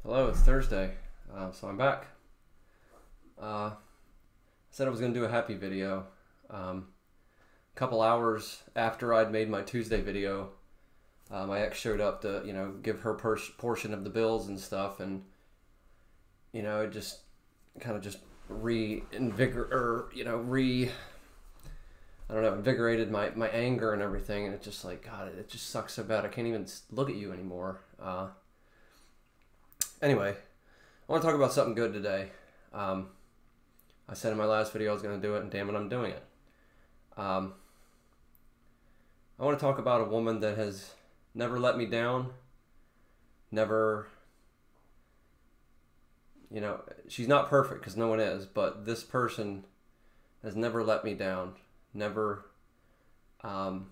Hello, it's Thursday, so I'm back. I said I was going to do a happy video. A couple hours after I'd made my Tuesday video, my ex showed up to, give her portion of the bills and stuff, and, it just kind of just invigorated my anger and everything, and it's just like, God, it just sucks so bad. I can't even look at you anymore. Anyway, I want to talk about something good today. I said in my last video I was going to do it, and damn it, I'm doing it. I want to talk about a woman that has never let me down, never, she's not perfect because no one is, but this person has never let me down, never done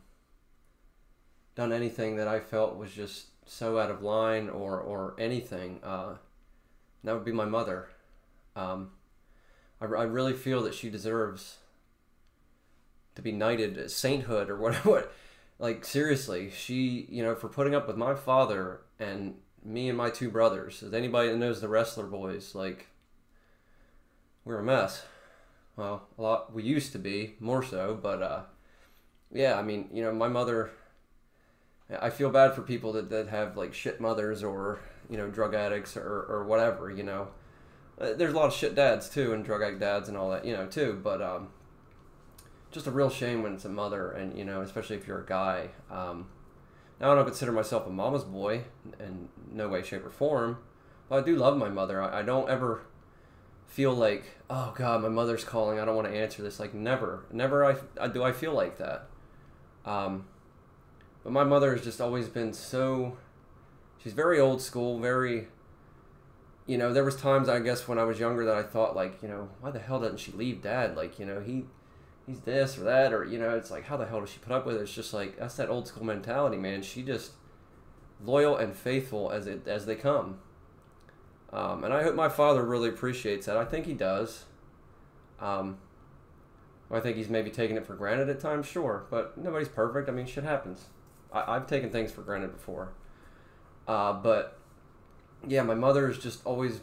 anything that I felt was just so out of line or anything. That would be my mother. I really feel that she deserves to be knighted as sainthood or whatever. Like, seriously, she, for putting up with my father and me and my two brothers. As anybody that knows the Wrestler Boys, like, we're a mess. Well, a lot, we used to be, more so, but, yeah, I mean, my mother, I feel bad for people that have, like, shit mothers or, drug addicts or whatever, There's a lot of shit dads, too, and drug addict dads and all that, too, but, just a real shame when it's a mother, and especially if you're a guy. Now I don't consider myself a mama's boy in no way, shape, or form, but I do love my mother. I don't ever feel like, oh God, my mother's calling, I don't want to answer this. Like, never do I feel like that. But my mother has just always been so. She's very old school, very. There was times, I guess, when I was younger that I thought, like, why the hell doesn't she leave Dad? Like, he's this or that, or, it's like, how the hell does she put up with it? It's just like, that's that old school mentality, man. She just loyal and faithful as they come. And I hope my father really appreciates that. I think he does. I think he's maybe taking it for granted at times, sure, but nobody's perfect. I mean, shit happens. I've taken things for granted before. But yeah, my mother is just always,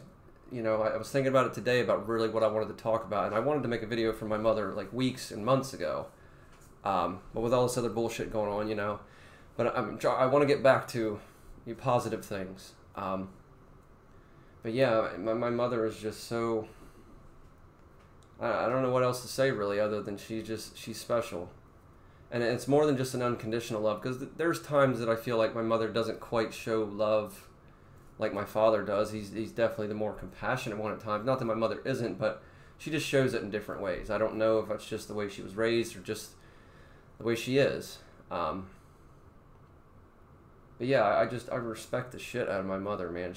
I was thinking about it today about really what I wanted to talk about, and I wanted to make a video for my mother like weeks and months ago. But with all this other bullshit going on, but I want to get back to the positive things. But yeah, my mother is just so, I don't know what else to say really, other than she's special. And it's more than just an unconditional love, because there's times that I feel like my mother doesn't quite show love like my father does. He's definitely the more compassionate one at times. Not that my mother isn't, but she just shows it in different ways. I don't know if that's just the way she was raised or just the way she is. But yeah, I respect the shit out of my mother, man.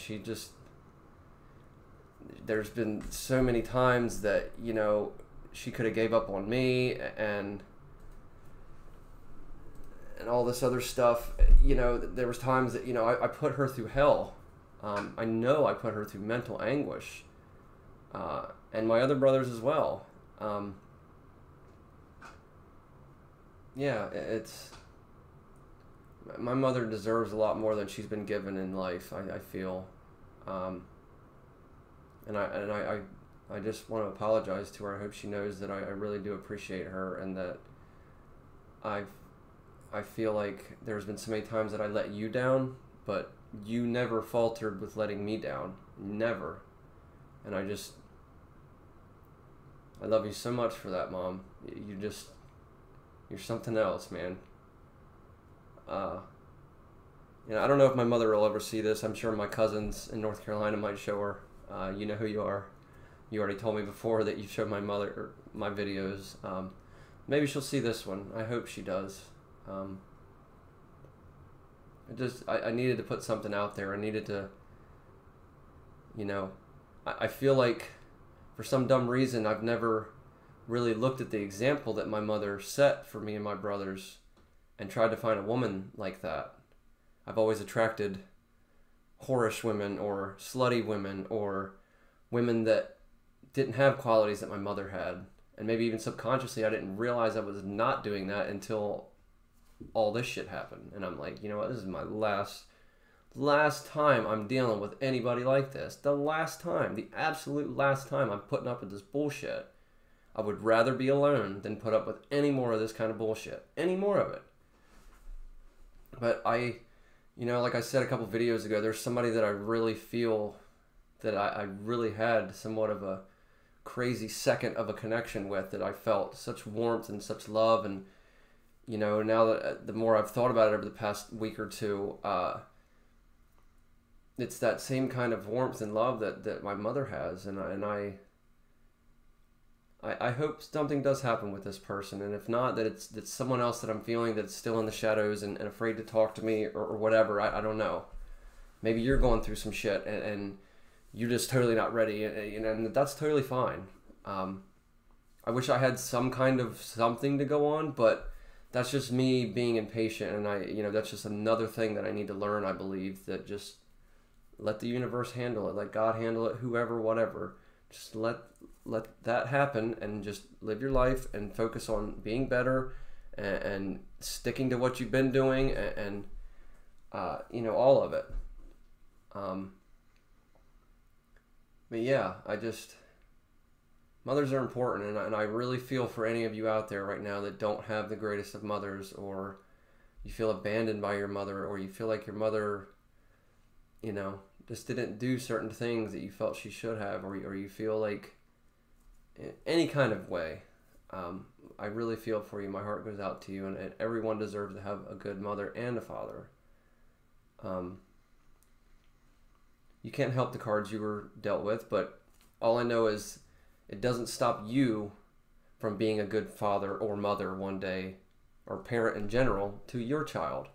There's been so many times that, she could have gave up on me and all this other stuff. There was times that, I put her through hell. I know I put her through mental anguish, and my other brothers as well. Yeah, my mother deserves a lot more than she's been given in life, I feel. And I just want to apologize to her. I hope she knows that I really do appreciate her, and that I feel like there's been so many times that I let you down, but you never faltered with letting me down. Never. And I love you so much for that, Mom. You're something else, man. I don't know if my mother will ever see this. I'm sure my cousins in North Carolina might show her. You know who you are. You already told me before that you showed my mother my videos. Maybe she'll see this one. I hope she does. I needed to put something out there. I needed to, I feel like for some dumb reason I've never really looked at the example that my mother set for me and my brothers and tried to find a woman like that. I've always attracted whorish women or slutty women or women that didn't have qualities that my mother had. And maybe even subconsciously I didn't realize I was not doing that until all this shit happened. And I'm like, you know what, this is my last last time I'm dealing with anybody like this. The last time, the absolute last time I'm putting up with this bullshit. I would rather be alone than put up with any more of this kind of bullshit. Any more of it. But like I said a couple videos ago, there's somebody that I really feel that I really had somewhat of a crazy second of a connection with, that I felt such warmth and such love. And, now that the more I've thought about it over the past week or two, it's that same kind of warmth and love that my mother has. And I hope something does happen with this person, and if not, that it's someone else that I'm feeling that's still in the shadows and afraid to talk to me or whatever. I don't know. Maybe you're going through some shit and you're just totally not ready, and that's totally fine. I wish I had some kind of something to go on, but that's just me being impatient, and that's just another thing that I need to learn, I believe, that just let the universe handle it, let God handle it, whoever, whatever. Just let that happen and just live your life and focus on being better and sticking to what you've been doing and all of it. But yeah, mothers are important, and I really feel for any of you out there right now that don't have the greatest of mothers, or you feel abandoned by your mother, or you feel like your mother, just didn't do certain things that you felt she should have, or you feel like in any kind of way. I really feel for you. My heart goes out to you, and everyone deserves to have a good mother and a father. You can't help the cards you were dealt with, but all I know is it doesn't stop you from being a good father or mother one day, or parent in general, to your child,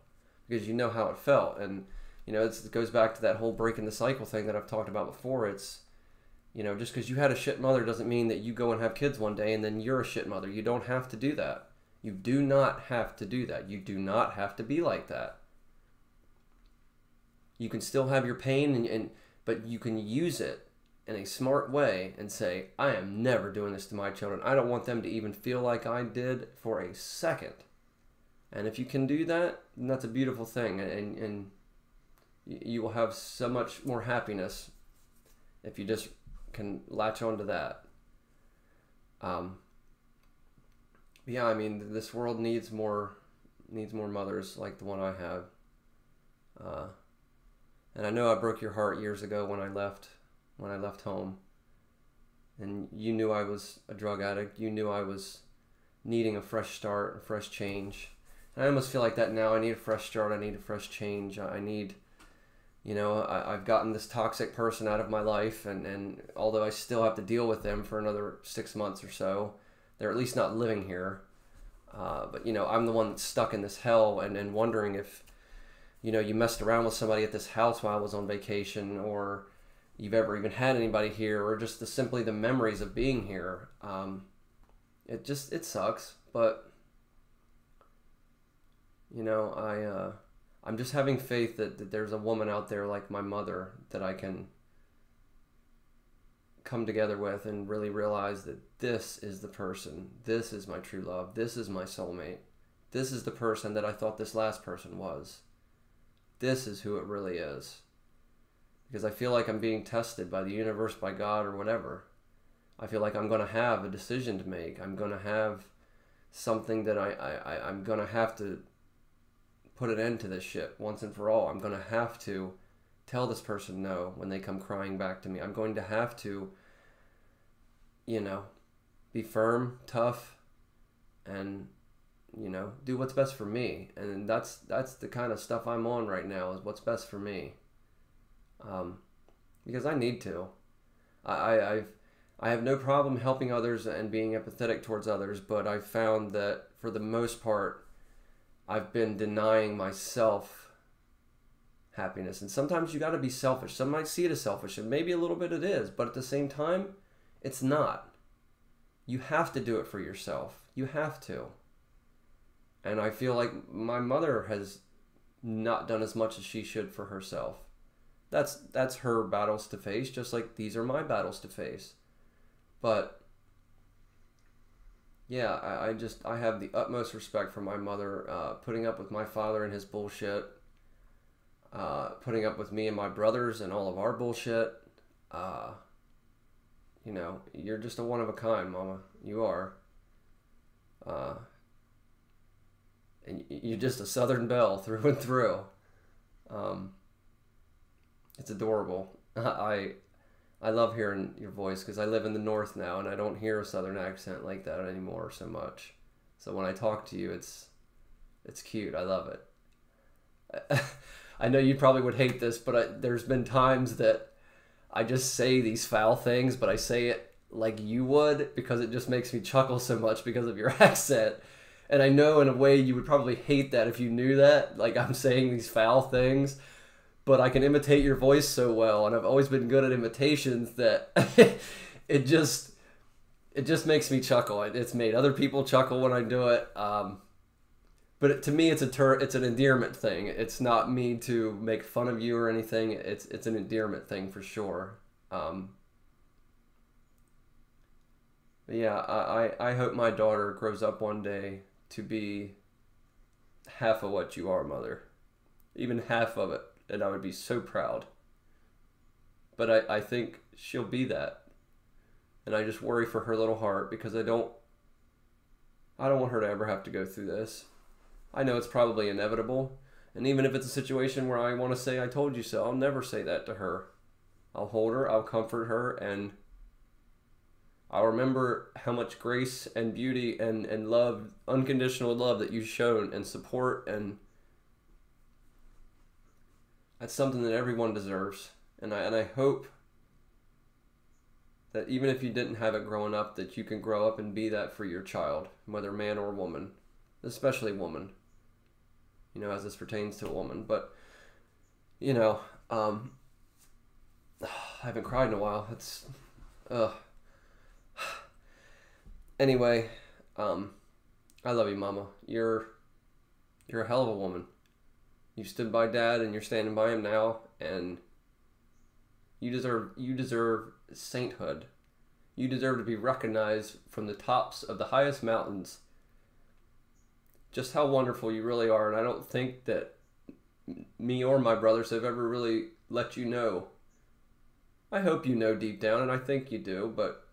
because you know how it felt. And it goes back to that whole breaking the cycle thing that I've talked about before. It's, just because you had a shit mother doesn't mean that you go and have kids one day and then you're a shit mother. You don't have to do that. You do not have to do that. You do not have to be like that. You can still have your pain, but you can use it in a smart way and say, I am never doing this to my children. I don't want them to even feel like I did for a second. And if you can do that, then that's a beautiful thing. And you will have so much more happiness if you just can latch on to that. Yeah, this world needs more mothers like the one I have. And I know I broke your heart years ago when I left home. And you knew I was a drug addict. You knew I was needing a fresh start, a fresh change. And I almost feel like that now. I need a fresh start. I need a fresh change. I need, I've gotten this toxic person out of my life, and although I still have to deal with them for another 6 months or so, they're at least not living here. But I'm the one that's stuck in this hell and wondering if, you messed around with somebody at this house while I was on vacation, or you've ever even had anybody here, or just simply the memories of being here. It sucks, but I'm just having faith that there's a woman out there like my mother that I can come together with and really realize that this is the person. This is my true love. This is my soulmate. This is the person that I thought this last person was. This is who it really is. Because I feel like I'm being tested by the universe, by God, or whatever. I feel like I'm going to have a decision to make. I'm going to have something that I'm going to have to put an end to this shit once and for all. I'm going to have to tell this person no when they come crying back to me. I'm going to have to, be firm, tough, and, do what's best for me. And that's the kind of stuff I'm on right now, is what's best for me. Because I need to. I have no problem helping others and being empathetic towards others, but I've found that for the most part, I've been denying myself happiness. And sometimes you got to be selfish. Some might see it as selfish, and maybe a little bit it is, but at the same time, it's not. You have to do it for yourself. You have to. And I feel like my mother has not done as much as she should for herself. That's her battles to face, just like these are my battles to face. But yeah, I have the utmost respect for my mother, putting up with my father and his bullshit. putting up with me and my brothers and all of our bullshit. Uh, you know, you're just a one of a kind, Mama. You are. Uh, and you're just a Southern belle through and through. Um, it's adorable. I love hearing your voice because I live in the North now and I don't hear a Southern accent like that anymore so much. So when I talk to you, it's cute. I love it. I know you probably would hate this, but there's been times that I just say these foul things, but I say it like you would because it just makes me chuckle so much because of your accent. And I know in a way you would probably hate that if you knew that, like I'm saying these foul things, but I can imitate your voice so well, and I've always been good at imitations that it just makes me chuckle. It's made other people chuckle when I do it. But to me, it's an endearment thing. It's not me to make fun of you or anything. It's an endearment thing for sure. But yeah, I hope my daughter grows up one day to be half of what you are, Mother. Even half of it, and I would be so proud. But I think she'll be that. And I just worry for her little heart because I don't want her to ever have to go through this. I know it's probably inevitable, and even if it's a situation where I want to say I told you so, I'll never say that to her. I'll hold her, I'll comfort her, and I'll remember how much grace and beauty and love, unconditional love that you've shown and support, and that's something that everyone deserves. And I hope that even if you didn't have it growing up, that you can grow up and be that for your child, whether man or woman, especially woman, you know, as this pertains to a woman. But, you know, I haven't cried in a while. It's, anyway, I love you, Mama. You're a hell of a woman. You stood by Dad, and you're standing by him now, and you deserve sainthood. You deserve to be recognized from the tops of the highest mountains. Just how wonderful you really are, and I don't think that me or my brothers have ever really let you know. I hope you know deep down, and I think you do, but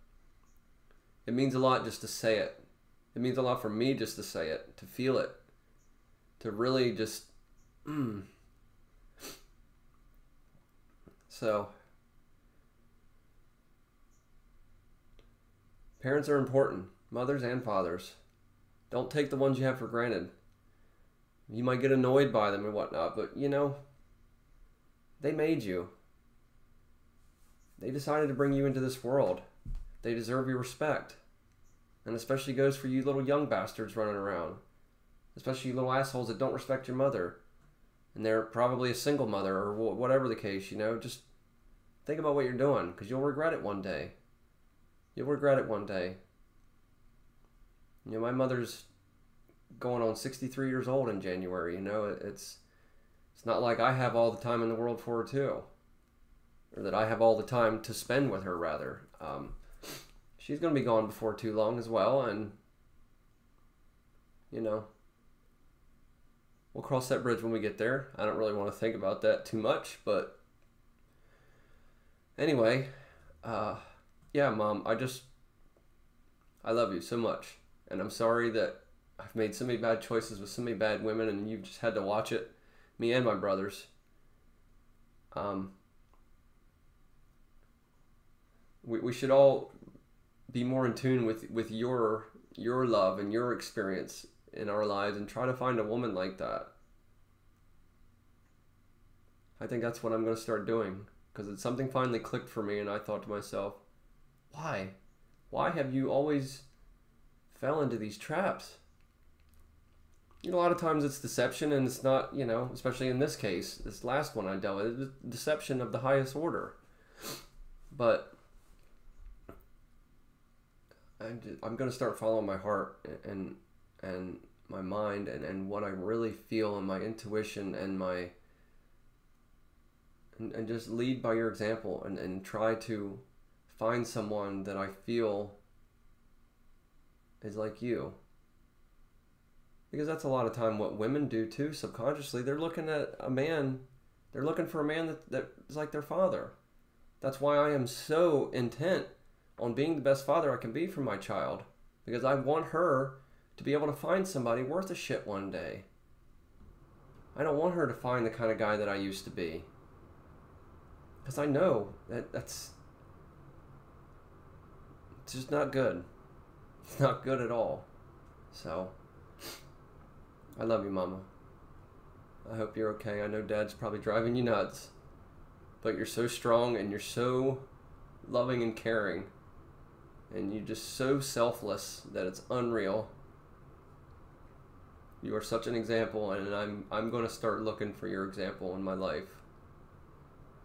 it means a lot just to say it. It means a lot for me just to say it, to feel it, to really just, So, parents are important, mothers and fathers. Don't take the ones you have for granted. You might get annoyed by them and whatnot, but you know, they made you. They decided to bring you into this world. They deserve your respect. And especially goes for you little young bastards running around. Especially you little assholes that don't respect your mother. And they're probably a single mother or whatever the case, you know. Just think about what you're doing, because you'll regret it one day. You'll regret it one day. You know, my mother's going on 63 years old in January, you know. It's not like I have all the time in the world for her too. Or that I have all the time to spend with her, rather. She's going to be gone before too long as well, and, you know, we'll cross that bridge when we get there. I don't really want to think about that too much, but anyway, yeah, Mom, I love you so much, and I'm sorry that I've made so many bad choices with so many bad women, and you've just had to watch it, me and my brothers. We should all be more in tune with your love and your experience in our lives, and try to find a woman like that. I think that's what I'm going to start doing, because something finally clicked for me, and I thought to myself, why have you always fell into these traps? You know, a lot of times it's deception, and it's not, you know, especially in this case, this last one I dealt with, it's deception of the highest order. But I'm going to start following my heart and my mind and what I really feel, and my intuition, and and just lead by your example, and try to find someone that I feel is like you. Because that's a lot of time what women do too, subconsciously. They're looking at a man They're looking for a man that is like their father. That's why I am so intent on being the best father I can be for my child. Because I want her to be able to find somebody worth a shit one day. I don't want her to find the kind of guy that I used to be. Because I know that's it's just not good. It's not good at all. So, I love you, Mama. I hope you're okay. I know Dad's probably driving you nuts. But you're so strong and you're so loving and caring. And you're just so selfless that it's unreal. You are such an example, and I'm going to start looking for your example in my life.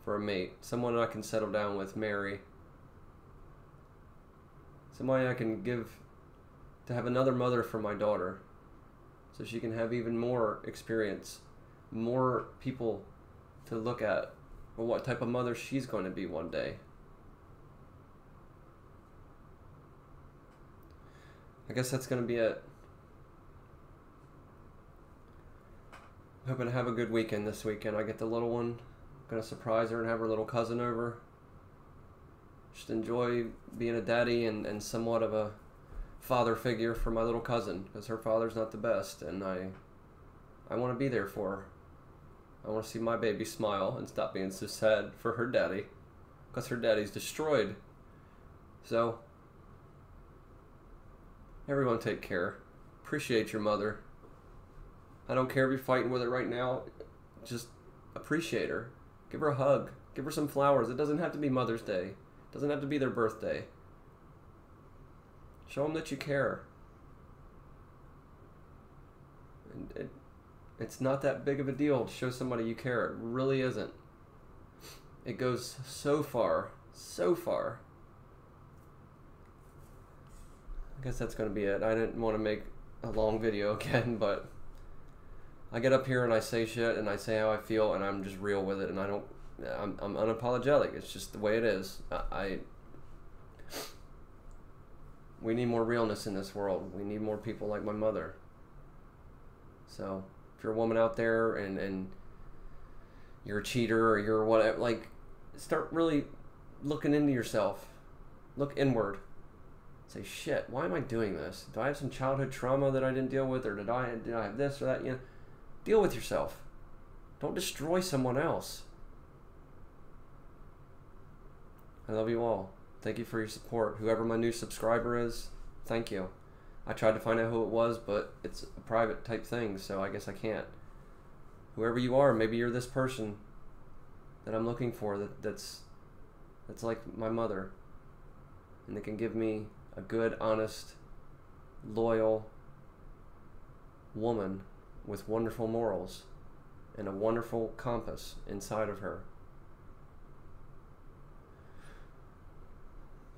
For a mate. Someone I can settle down with, marry. Somebody I can give to have another mother for my daughter. So she can have even more experience. More people to look at. Or what type of mother she's going to be one day. I guess that's going to be it. Hoping to have a good weekend this weekend. I get the little one. Gonna surprise her and have her little cousin over. Just enjoy being a daddy and somewhat of a father figure for my little cousin, because her father's not the best, and I want to be there for her. I want to see my baby smile and stop being so sad for her daddy, because her daddy's destroyed. So, everyone take care. Appreciate your mother. I don't care if you're fighting with her right now. Just appreciate her. Give her a hug. Give her some flowers. It doesn't have to be Mother's Day. It doesn't have to be their birthday. Show them that you care. And it's not that big of a deal to show somebody you care. It really isn't. It goes so far. So far. I guess that's going to be it. I didn't want to make a long video again, but I get up here and I say shit and I say how I feel, and I'm just real with it, and I'm unapologetic. It's just the way it is. We need more realness in this world. We need more people like my mother. So if you're a woman out there and you're a cheater or you're whatever, like, start really looking into yourself. Look inward. Say, shit, why am I doing this? Do I have some childhood trauma that I didn't deal with, or did I have this or that? You know, deal with yourself. Don't destroy someone else. I love you all. Thank you for your support. Whoever my new subscriber is, thank you. I tried to find out who it was, but it's a private type thing, so I guess I can't. Whoever you are, maybe you're this person that I'm looking for that's like my mother. And they can give me a good, honest, loyal woman with wonderful morals and a wonderful compass inside of her.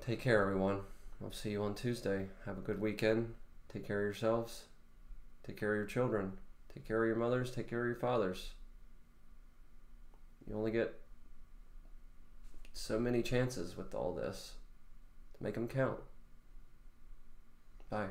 Take care, everyone. I'll see you on Tuesday. Have a good weekend. Take care of yourselves. Take care of your children. Take care of your mothers. Take care of your fathers. You only get so many chances with all this. Make them count. Bye.